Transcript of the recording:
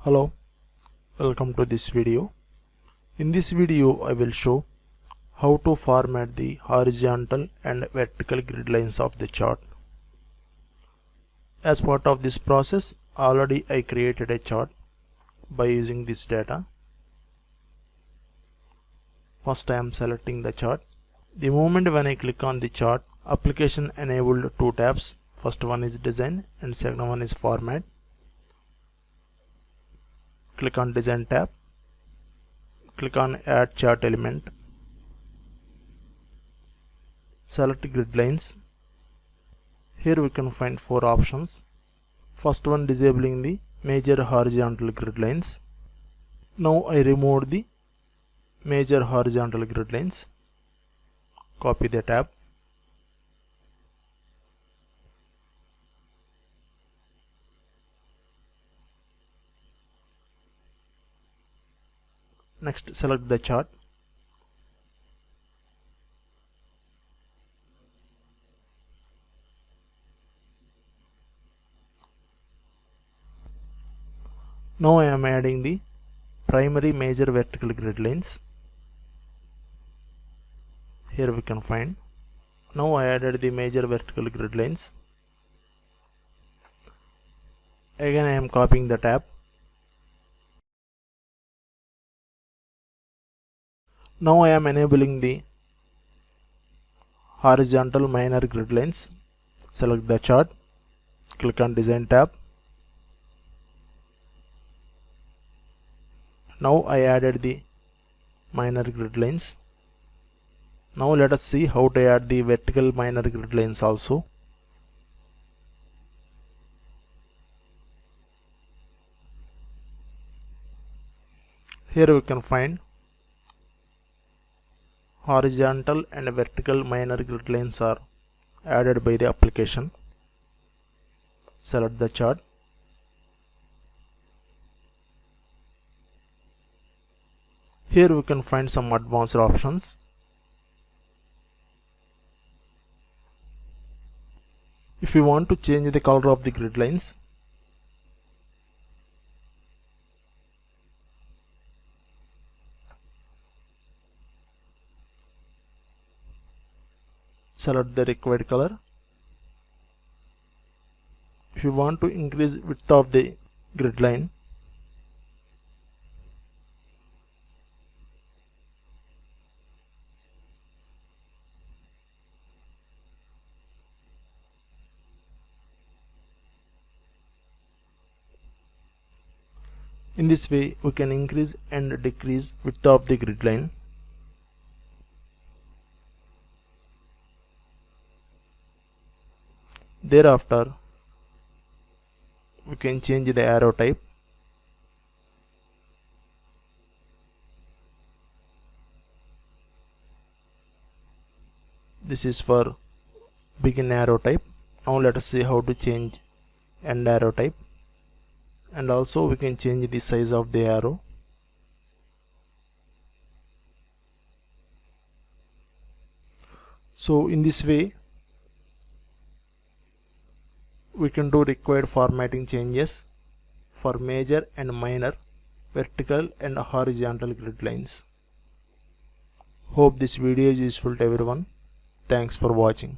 Hello, welcome to this video. In this video I will show how to format the horizontal and vertical grid lines of the chart. As part of this process, already I created a chart by using this data. First I am selecting the chart. The moment when I click on the chart, application enabled two tabs. First one is design and second one is format. Click on design tab, click on add chart element, select grid lines. Here we can find four options. First one, disabling the major horizontal grid lines. Now I removed the major horizontal grid lines. Copy the tab. Next, select the chart. Now I am adding the primary major vertical grid lines. Here we can find. Now I added the major vertical grid lines. Again I am copying the tab. Now I am enabling the horizontal minor grid lines. Select the chart, click on design tab. Now I added the minor grid lines. Now let us see how to add the vertical minor grid lines also. Here we can find horizontal and vertical minor grid lines are added by the application. Select the chart. Here we can find some advanced options. If you want to change the color of the grid lines, select the required color. If you want to increase width of the grid line, in this way we can increase and decrease width of the grid line. Thereafter we can change the arrow type. This is for begin arrow type. Now let us see how to change end arrow type, and also we can change the size of the arrow. So in this way we can do required formatting changes for major and minor vertical and horizontal grid lines. Hope this video is useful to everyone. Thanks for watching.